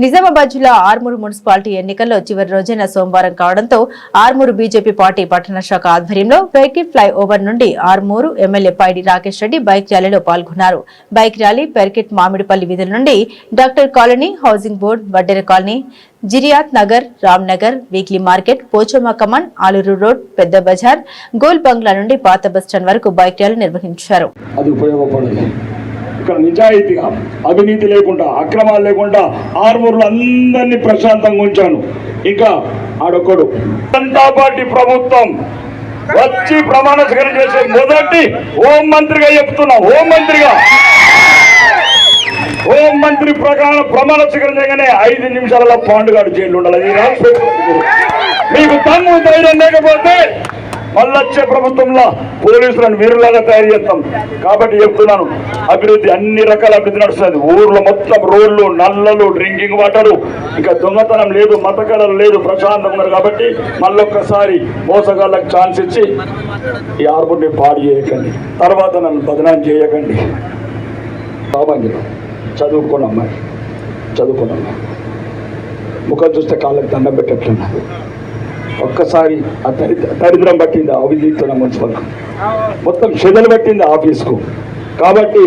నిజామాబాద్ జిల్లా ఆర్మూరు మున్సిపాలిటీ ఎన్నికల్లో చివరి రోజైన సోమవారం కావడంతో ఆర్మూరు బీజేపీ పార్టీ పట్టణ శాఖ ఆధ్వర్యంలో వెహికల్ ఫ్లై ఓవర్ నుండి ఆర్మూరు ఎమ్మెల్యే పైడి రాకేష్ రెడ్డి బైక్ ర్యాలీలో పాల్గొన్నారు. బైక్ ర్యాలీ పెర్కిట్ మామిడిపల్లి వీధుల నుండి doctor colony, housing board, Waddera colony, Jiriyath Nagar, Ram Nagar, weekly market, Pochamma Kaman, Aluru road, పెద్ద బజార్, గోల్ బంగ్లా నుండి పాత బస్టాండ్ వరకు బైక్ ర్యాలీ నిర్వహించారు. ఇక్కడ నిజాయితీగా, అవినీతి లేకుండా, అక్రమాలు లేకుండా ఆర్మూరులో అందరినీ ప్రశాంతంగా ఉంచాను. ఇంకా ఆడొక్కడు జనతా పార్టీ ప్రభుత్వం వచ్చి ప్రమాణ స్వీకారం చేసే మొదటి హోం మంత్రిగా చెప్తున్నా, హోం మంత్రి ప్రమాణ స్వీకారం చేయగానే 5 నిమిషాలలో పాండుగాడు జైలు ఉండాలి. మీకు తమ్ము ధైర్యం లేకపోతే మళ్ళొచ్చే ప్రభుత్వంలో పోలీసులను వీరులాగా తయారు చేస్తాం. కాబట్టి చెప్తున్నాను, అభివృద్ధి అన్ని రకాల అభివృద్ధి నడుస్తుంది. ఊర్లో మొత్తం రోడ్లు, నల్లలు, డ్రింకింగ్ వాటరు, ఇంకా దొంగతనం లేదు, మతకళలు లేదు, ప్రశాంతంగా ఉన్నారు. కాబట్టి మళ్ళొక్కసారి మోసగాళ్ళకి ఛాన్స్ ఇచ్చి ఈ ఆర్మూర్ని పాడు చేయకండి, తర్వాత నన్ను బదనాం చేయకండి. బాబాంజీ చదువుకున్న అమ్మాయి, ముఖం చూస్తే కాళ్ళకి దండం పెట్టట్లున్నారు. ఒక్కసారి ఆ దరిద్రం పట్టింది అవినీతితో మున్సిపల్, మొత్తం చెదలు పట్టింది ఆఫీస్కు. కాబట్టి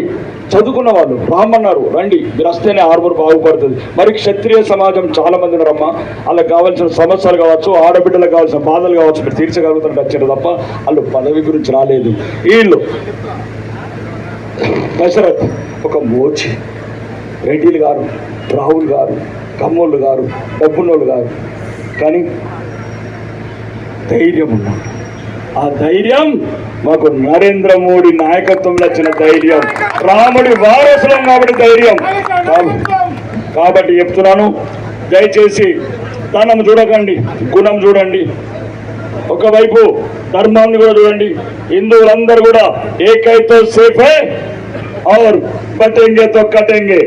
చదువుకున్న వాళ్ళు రామన్నారు, రండి, మీరు వస్తేనే ఆర్మూరు బాగుపడుతుంది. మరి క్షత్రియ సమాజం చాలా మంది ఉన్నారమ్మా, వాళ్ళకి కావాల్సిన సమస్యలు కావచ్చు, ఆడబిడ్డలకు కావాల్సిన బాధలు కావచ్చు, మీరు తీర్చగలుగుతారు వచ్చారు తప్ప వాళ్ళు పదవి గురించి రాలేదు. వీళ్ళు దశరథ్ ఒక మోచి, రెడ్డిలు గారు, రాహుల్ గారు, కమ్మోళ్ళు గారు, డబ్బున్నోళ్ళు గారు, కానీ ధైర్యం ఉన్నాడు. ఆ ధైర్యం మాకు నరేంద్ర మోడీ నాయకత్వంలో వచ్చిన ధైర్యం, రాముడి వారసులం కాబట్టి ధైర్యం. కాబట్టి చెప్తున్నాను, దయచేసి ధనం చూడకండి, గుణం చూడండి. ఒకవైపు ధర్మాన్ని కూడా చూడండి. హిందువులందరూ కూడా ఏకైతో సేఫే और బటెంగే తో కటెంగే,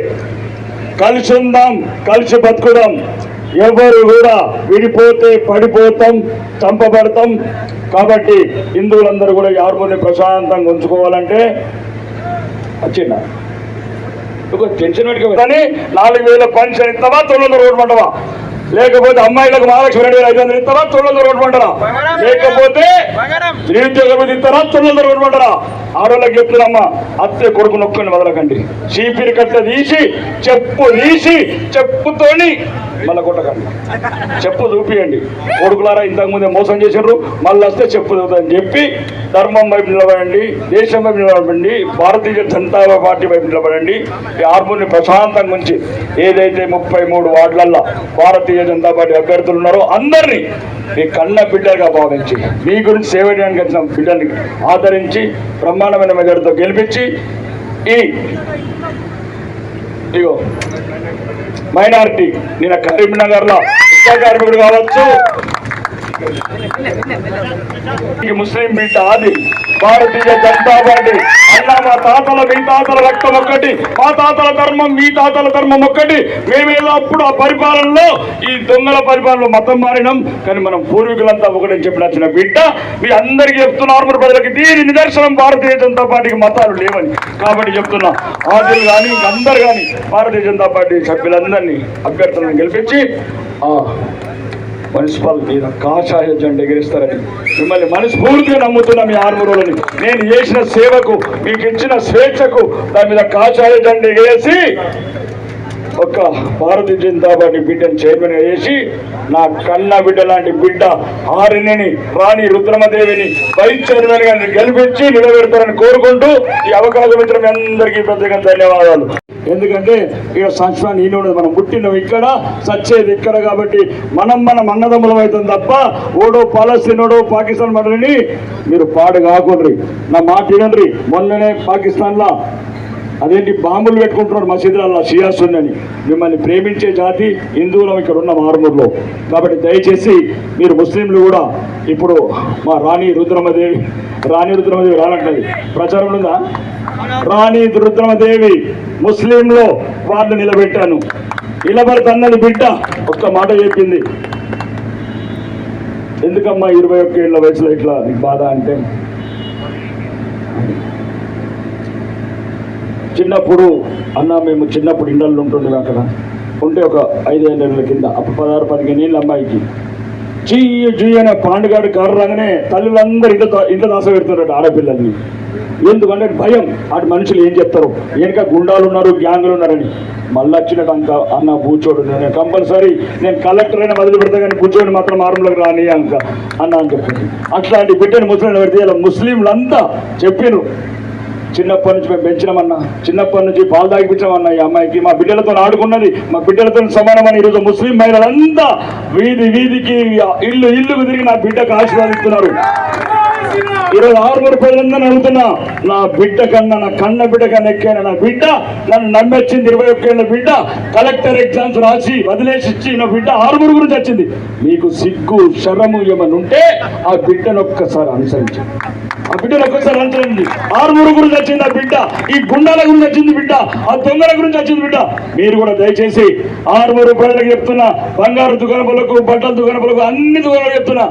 కలిసి ఉందాం, కలిసి బతుకుదాం. ఎవరు కూడా విడిపోతే పడిపోతాం, చంపబడతాం. కాబట్టి హిందువులందరూ కూడా ఆర్మూర్ని ప్రశాంతంగా ఉంచుకోవాలంటే వచ్చిండ ఒక టెన్షన్ పెట్టుకోవాలి. 4000 పెన్షన్ ఇస్తావా, 900 రోడ్డు పంటవా, లేకపోతే అమ్మాయిలకు మహాలక్ష్మి 2500 ఇస్తారా, 900 రోడ్డు పంటరా, లేకపోతే నిరుద్యోగ వృద్ధి ఇస్తారా, 900 రోడ్డు పంటరా. ఆడోళ్ళకి చెప్తున్నామ్మా, అత్తే కొడుకు నొక్కని వదలకండి. చీపిరి కట్ట తీసి చెప్పుతోని మళ్ళీ కొట్టకండి, చెప్పు చూపియండి. కొడుకులారా ఇంతకుముందే మోసం చేసారు, మళ్ళీ వస్తే చెప్పు చూద్దని చెప్పి ధర్మం వైపు నిలబడండి, దేశం వైపు నిలబడండి, భారతీయ జనతా పార్టీ వైపు నిలబడండి. ఈ ఆర్మూర్ని ప్రశాంతంగా ఉంచి ఏదైతే 33 వార్డులల్లో భారతీయ జనతా పార్టీ అభ్యర్థులు ఉన్నారో అందరినీ మీ కన్న బిడ్డగా భావించి, మీ గురించి సేవ చేయడానికి వచ్చిన బిడ్డని ఆదరించి బ్రహ్మాండమైన మెజార్టీతో గెలిపించి ఇగో మైనారిటీ, నేను కరీంనగర్లో కార్మికుడు కావచ్చు, ముస్లిం బిడ్డ ఆది భారతీయ జనతా పార్టీ అన్న, మా తాతల మీ తాతల రక్తం ఒక్కటి, మా తాతల ధర్మం మీ తాతల ధర్మం ఒక్కటి. మేమేదో అప్పుడు ఆ పరిపాలనలో, ఈ దొంగల పరిపాలనలో మతం మారినాం, కానీ మనం పూర్వీకులంతా ఒకటని చెప్పి నచ్చిన బిడ్డ మీ అందరికీ చెప్తున్న ఆర్మూరు ప్రజలకి దీని నిదర్శనం భారతీయ జనతా పార్టీకి మతాలు లేవని. కాబట్టి చెప్తున్నా, ఆదులు కానీ అందరు కానీ భారతీయ జనతా పార్టీ సభ్యులందరినీ అభ్యర్థులను గెలిపించి మున్సిపల్ మీద కాషాయ జెండా ఎగిరిస్తారని మిమ్మల్ని మనస్ఫూర్తిగా నమ్ముతున్నా. మీ ఆర్మూరులోని నేను చేసిన సేవకు, మీకు ఇచ్చిన స్వేచ్ఛకు దాని మీద కాషాయ జెండా ఎగరేసి ఒక భారతీయ జనతా పార్టీ బిడ్డను చైర్మన్గా చేసి నా కన్న బిడ్డ లాంటి బిడ్డ ఆరిని రాణి రుద్రమదేవిని వైస్ చైర్మన్గా గెలిపించి నిలబెడతారని కోరుకుంటూ ఈ అవకాశం ఇచ్చిన మీ అందరికీ ప్రత్యేకంగా ధన్యవాదాలు. ఎందుకంటే ఇక సంవత్సరం నేను ఉండదు, మనం పుట్టినవి ఇక్కడ, సచ్చేది ఇక్కడ. కాబట్టి మనం అన్నదమ్ములం అవుతాం తప్ప ఓడో పాలస్తీనోడో పాకిస్తాన్ మటని మీరు పాడు కాకుండ్రి. నా మాట వినండి. మొన్ననే పాకిస్తాన్లో అదేంటి బాంబులు పెట్టుకుంటున్నారు మసీదులలో షియాసున్నని. మిమ్మల్ని ప్రేమించే జాతి హిందువులం ఇక్కడ ఉన్న ఆర్మూరులో. కాబట్టి దయచేసి మీరు ముస్లింలు కూడా ఇప్పుడు మా రాణి రుద్రమదేవి రానంటది ప్రచారం ఉందా, రాణి రుద్రమదేవి ముస్లింలో వాళ్ళు నిలబెట్టాను, నిలబడతన్నది బిడ్డ ఒక్క మాట చెప్పింది. ఎందుకమ్మా 21 ఏళ్ల వయసులో ఇట్లా నీకు బాధ అంటే, చిన్నప్పుడు అన్న మేము చిన్నప్పుడు ఇండల్లో ఉంటుండే అక్కడ ఉంటే ఒక 5 నెలల కింద అప్పుడు 16-15 ఏళ్ళ అమ్మాయికి జీ అనే పాండుగాడు కారు రాగానే తల్లులందరూ ఇంట్లో దాస పెడుతున్నారు ఆడపిల్లల్ని. ఎందుకంటే భయం, అటు మనుషులు ఏం చెప్తారు, వెనక గుండాలు ఉన్నారు, గ్యాంగులు ఉన్నారని. మళ్ళీ వచ్చినట్టు అంక అన్న కూర్చోడు, నేను కంపల్సరీ నేను కలెక్టర్ అయినా మొదలు పెడతా కానీ కూర్చోని మాత్రం ఆరంలోకి రాని అంక అన్న అని చెప్పింది. అట్లాంటి బిడ్డను ముస్లింలు పెడితే ఇలా ముస్లింలంతా చెప్పిను. చిన్నప్పటి నుంచి మేము పెంచినామన్నా, చిన్నప్పటి నుంచి పాలు తాగిపించామన్నా ఈ అమ్మాయికి. మా బిడ్డలతో ఆడుకున్నది, మా బిడ్డలతో సమానమని ఈరోజు ముస్లిం మహిళలంతా వీధికి ఇల్లుకు తిరిగి నా బిడ్డకు ఆశీర్వాదిస్తున్నారు. ఈరోజు 6 ప్రజలందరూ అడుగుతున్నా, నా బిడ్డ కన్నా, నా కన్న బిడ్డ కన్నా ఎక్కైనా నా బిడ్డ నన్ను నమ్మొచ్చింది. 21 ఏళ్ళ బిడ్డ కలెక్టర్ ఎగ్జామ్స్ రాసి వదిలేసి ఇచ్చి నా బిడ్డ 6 గురించి వచ్చింది. మీకు సిగ్గు శరము ఏమని ఉంటే ఆ బిడ్డను ఒక్కసారి అనుసరించండి. ఆ బిడ్డను ఒక్కసారి అనుసరించండి. 6 గురించి వచ్చింది ఆ బిడ్డ, ఈ గుండాల గురించి వచ్చింది బిడ్డ, ఆ దొంగల గురించి వచ్చింది బిడ్డ. మీరు కూడా దయచేసి 6 ప్రజలకు చెప్తున్నా, బంగారు దుకాణములకు, బట్టల దుకాణములకు, అన్ని దుకాణాలకు చెప్తున్నా,